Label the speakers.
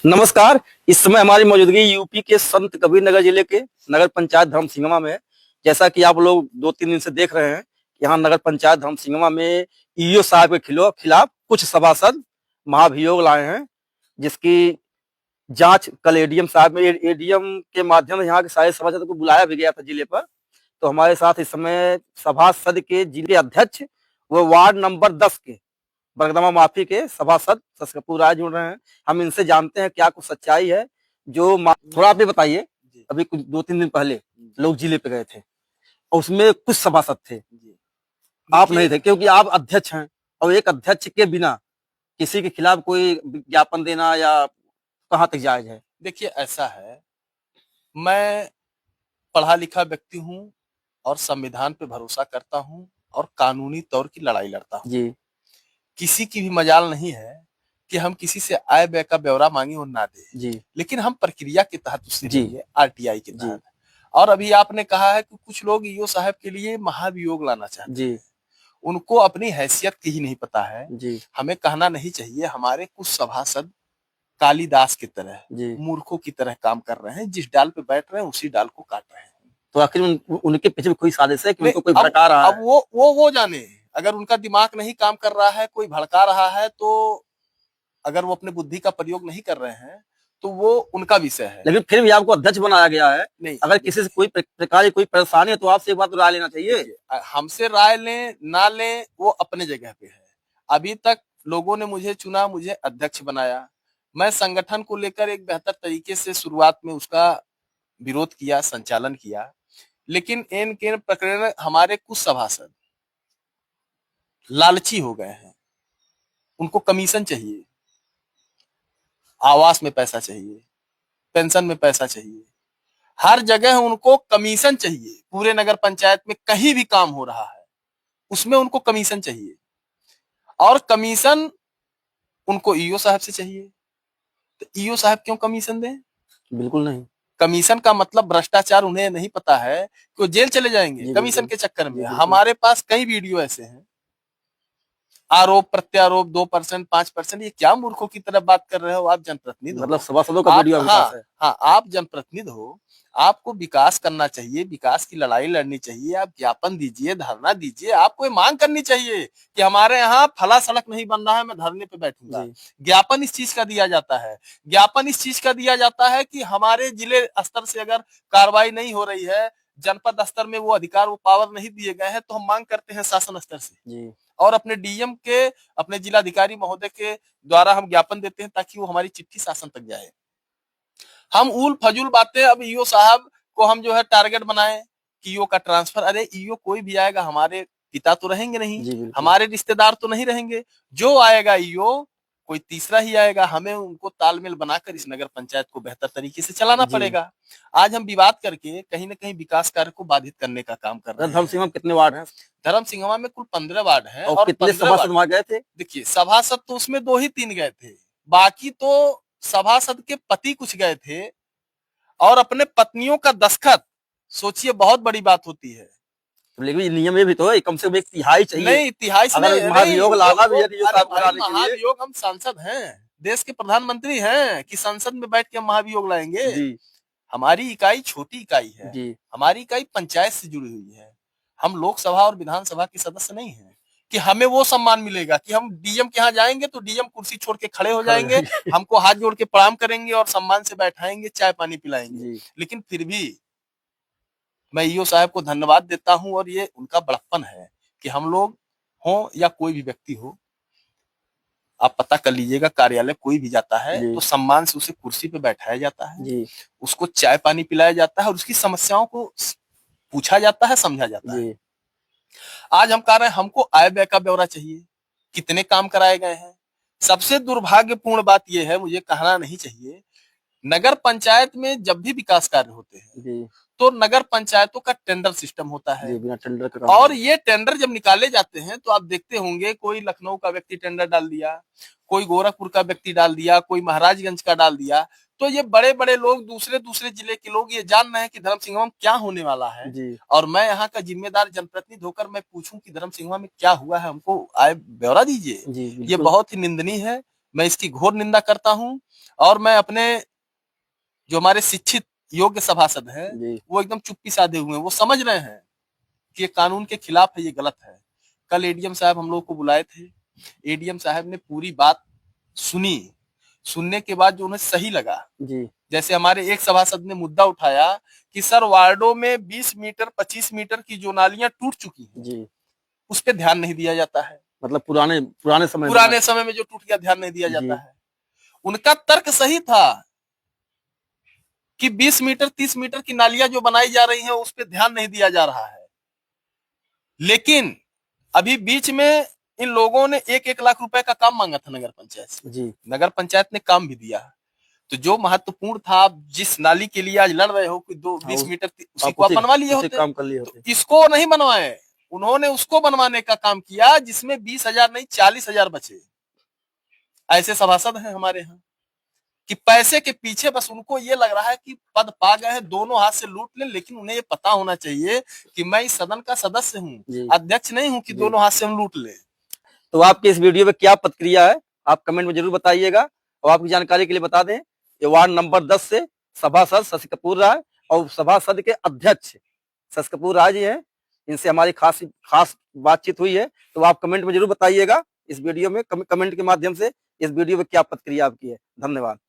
Speaker 1: नमस्कार। इस समय हमारी मौजूदगी यूपी के संत कबीर नगर जिले के नगर पंचायत धर्मसिंगवा में है। जैसा कि आप लोग 2-3 दिन से देख रहे हैं, यहाँ नगर पंचायत धर्मसिंगवा में ईओ साहब के खिलाफ कुछ सभासद महाभियोग लाए हैं, जिसकी जांच कल एडीएम साहब में एडीएम के माध्यम से यहाँ के सारे सभासदों को बुलाया भी गया था जिले पर। तो हमारे साथ इस समय सभासद के जिले अध्यक्ष व वार्ड नंबर 10 के बरगदमा माफी के सभासद शशि कपूर राय जुड़ रहे हैं। हम इनसे जानते हैं क्या कुछ सच्चाई है। थोड़ा आप भी बताइए। अभी कुछ 2-3 दिन पहले लोग जिले पे गए थे और उसमें कुछ सभासद थे, आप नहीं थे क्योंकि आप अध्यक्ष हैं, और एक अध्यक्ष के बिना किसी के खिलाफ कोई विज्ञापन देना या कहाँ तक जायज है?
Speaker 2: देखिए, ऐसा है, मैं पढ़ा लिखा व्यक्ति हूँ और संविधान पे भरोसा करता हूँ और कानूनी तौर की लड़ाई लड़ता हूँ
Speaker 1: जी।
Speaker 2: किसी की भी मजाल नहीं है कि हम किसी से आय व्यय का ब्यौरा मांगे और ना दे
Speaker 1: जी।
Speaker 2: लेकिन हम प्रक्रिया के तहत उससे लेंगे, आरटीआई के तहत। और अभी आपने कहा है कि कुछ लोग ईओ साहब के लिए महाभियोग लाना चाहते हैं। उनको अपनी हैसियत की ही नहीं पता है। हमें कहना नहीं चाहिए। हमारे कुछ सभासद कालिदास की तरह, मूर्खों की तरह काम कर रहे हैं। जिस डाल पे बैठ रहे हैं उसी डाल को काट रहे हैं।
Speaker 1: तो आखिर उनके पीछे कोई साजिश है कि उनको कोई भड़का रहा है?
Speaker 2: अब वो जाने। अगर उनका दिमाग नहीं काम कर रहा है, कोई भड़का रहा है, तो अगर वो अपने बुद्धि का प्रयोग नहीं कर रहे हैं तो वो उनका विषय है।
Speaker 1: लेकिन फिर भी आपको अध्यक्ष बनाया गया है। नहीं, अगर किसी से कोई प्रकार की कोई परेशानी है तो आपसे एक बार तो राय लेना चाहिए।
Speaker 2: हमसे राय लें ना लें वो अपने जगह पे है। अभी तक लोगों ने मुझे चुना, मुझे अध्यक्ष बनाया। मैं संगठन को लेकर एक बेहतर तरीके से शुरुआत में उसका विरोध किया, संचालन किया, लेकिन एन केन प्रकरण हमारे कुछ सभासद लालची हो गए हैं। उनको कमीशन चाहिए, आवास में पैसा चाहिए, पेंशन में पैसा चाहिए, हर जगह उनको कमीशन चाहिए। पूरे नगर पंचायत में कहीं भी काम हो रहा है उसमें उनको कमीशन चाहिए, और कमीशन उनको ईओ साहब से चाहिए। तो ईओ साहब क्यों कमीशन दें?
Speaker 1: बिल्कुल नहीं।
Speaker 2: कमीशन का मतलब भ्रष्टाचार उन्हें नहीं पता है कि वो जेल चले जाएंगे कमीशन के चक्कर में। हमारे पास कई वीडियो ऐसे हैं। आरोप प्रत्यारोप 2%, 5%, ये क्या मूर्खों की तरह बात कर रहे हो? आप जनप्रतिनिधि हो,
Speaker 1: मतलब सभासदों का वीडियो
Speaker 2: हाँ, हाँ, आप जनप्रतिनिधि हो, आपको विकास करना चाहिए, विकास की लड़ाई लड़नी चाहिए। आप ज्ञापन दीजिए, धरना दीजिए, आपको मांग करनी चाहिए कि हमारे यहाँ फला सड़क नहीं बन रहा है, मैं धरने पे बैठूंगा। ज्ञापन इस चीज का दिया जाता है। ज्ञापन इस चीज का दिया जाता है कि हमारे जिले स्तर से अगर कार्रवाई नहीं हो रही है, जनपद स्तर में वो अधिकार, वो पावर नहीं दिए गए हैं, तो हम मांग करते हैं शासन स्तर से और अपने डीएम के, अपने जिलाधिकारी महोदय के द्वारा हम ज्ञापन देते हैं ताकि वो हमारी चिट्ठी शासन तक जाए। हम उल फजूल बातें अब ईओ साहब को हम जो है टारगेट बनाए कि ईओ का ट्रांसफर। अरे ईओ कोई भी आएगा, हमारे पिता तो रहेंगे नहीं, हमारे रिश्तेदार तो नहीं रहेंगे। जो आएगा ईओ कोई तीसरा ही आएगा। हमें उनको तालमेल बनाकर इस नगर पंचायत को बेहतर तरीके से चलाना पड़ेगा। आज हम विवाद करके कहीं ना कहीं विकास कार्य को बाधित करने का काम कर रहे हैं।
Speaker 1: धर्मसिंगवा में कितने वार्ड हैं?
Speaker 2: धर्मसिंगवा में कुल 15 वार्ड हैं
Speaker 1: और कितने सभासद वहां गए थे?
Speaker 2: देखिए, सभासद तो उसमें 2 ही 3 गए थे, बाकी तो सभासद के पति कुछ गए थे और अपने पत्नियों का दस्तखत। सोचिए, बहुत बड़ी बात होती है।
Speaker 1: लेकिन नियम ये भी तो है, कम से कम 1/3 चाहिए।
Speaker 2: नहीं, तिहाई से नहीं,
Speaker 1: महाभियोग लाना भी है।
Speaker 2: महाभियोग, हम सांसद हैं, देश के प्रधानमंत्री हैं कि संसद में बैठ के हम महाभियोग लाएंगे? हमारी इकाई छोटी इकाई है। हमारी इकाई पंचायत से जुड़ी हुई है। हम लोकसभा और विधानसभा के सदस्य नहीं हैं कि हमें वो सम्मान मिलेगा कि हम डीएम के यहाँ जाएंगे तो डीएम कुर्सी छोड़ के खड़े हो जाएंगे, हमको हाथ जोड़ के प्रणाम करेंगे और सम्मान से बैठाएंगे, चाय पानी पिलाएंगे। लेकिन फिर भी मैं ईओ साहब को धन्यवाद देता हूं, और ये उनका बड़प्पन है कि हम लोग हो या कोई भी व्यक्ति हो, आप पता कर लीजिएगा, कार्यालय कोई भी जाता है तो सम्मान से उसे कुर्सी पे बैठाया जाता है, उसको चाय पानी पिलाया जाता है और उसकी समस्याओं को पूछा जाता है, समझा जाता है। आज हम कह रहे हैं हमको आय व्यय का ब्यौरा चाहिए, कितने काम कराए गए हैं। सबसे दुर्भाग्यपूर्ण बात यह है, मुझे कहना नहीं चाहिए, नगर पंचायत में जब भी विकास कार्य होते हैं तो नगर पंचायतों का टेंडर सिस्टम होता है।
Speaker 1: बिना टेंडर का
Speaker 2: और ये टेंडर जब निकाले जाते हैं तो आप देखते होंगे, कोई लखनऊ का व्यक्ति टेंडर डाल दिया, कोई गोरखपुर का व्यक्ति डाल दिया, कोई महाराजगंज का डाल दिया। तो ये बड़े बड़े लोग, दूसरे दूसरे जिले के लोग ये जान रहे हैं कि धर्मसिंगवा में क्या होने वाला है। और मैं यहाँ का जिम्मेदार जनप्रतिनिधि होकर मैं पूछूं कि धर्मसिंगवा में क्या हुआ है, हमको आय ब्यौरा दीजिए, ये बहुत ही निंदनीय है। मैं इसकी घोर निंदा करता हूं। और मैं अपने जो हमारे शिक्षित योग्य सभासद हैं वो एकदम चुप्पी साधे हुए हैं, वो समझ रहे हैं कि ये कानून के खिलाफ है, ये गलत है। कल एडीएम साहब हम लोग को बुलाए थे, एडीएम साहब ने पूरी बात सुनी, सुनने के बाद जो उन्हें सही लगा जी, जैसे हमारे एक सभासद ने मुद्दा उठाया कि सर वार्डों में 20 मीटर 25 मीटर की जो नालियां टूट चुकी हैं जी, उस पर ध्यान नहीं दिया जाता है। मतलब पुराने समय में जो टूट गया ध्यान नहीं दिया जाता है। उनका तर्क सही था कि 20 मीटर 30 मीटर की नालियां जो बनाई जा रही हैं उस पर ध्यान नहीं दिया जा रहा है, लेकिन अभी बीच में इन लोगों ने 1-1 लाख रुपए का काम मांगा था नगर पंचायत से जी, नगर पंचायत ने काम भी दिया। तो जो महत्वपूर्ण था, आप जिस नाली के लिए आज लड़ रहे हो कि 20 मीटर उसी को आप बनवा लिए होते, काम कर लिए होते। तो इसको नहीं बनवाए, उन्होंने उसको बनवाने का काम किया जिसमें 20,000 नहीं 40,000 बचे। ऐसे सभासद हैं हमारे यहाँ कि पैसे के पीछे बस उनको ये लग रहा है कि पद पा गए हैं, दोनों हाथ से लूट लें, लेकिन उन्हें ये पता होना चाहिए कि मैं इस सदन का सदस्य हूँ, अध्यक्ष नहीं हूँ कि दोनों हाथ से हम लूट लें। तो आपकी इस वीडियो में क्या प्रतिक्रिया है, आप कमेंट में जरूर बताइएगा। और आपकी जानकारी के लिए बता दें, ये वार्ड नंबर 10 से सभासद शशि कपूर राय और सभासद के अध्यक्ष शशि कपूर राय जी हैं, इनसे हमारी खास बातचीत हुई है। तो आप कमेंट में जरूर बताइएगा इस वीडियो में, कमेंट के माध्यम से इस वीडियो में क्या प्रतिक्रिया आपकी है। धन्यवाद।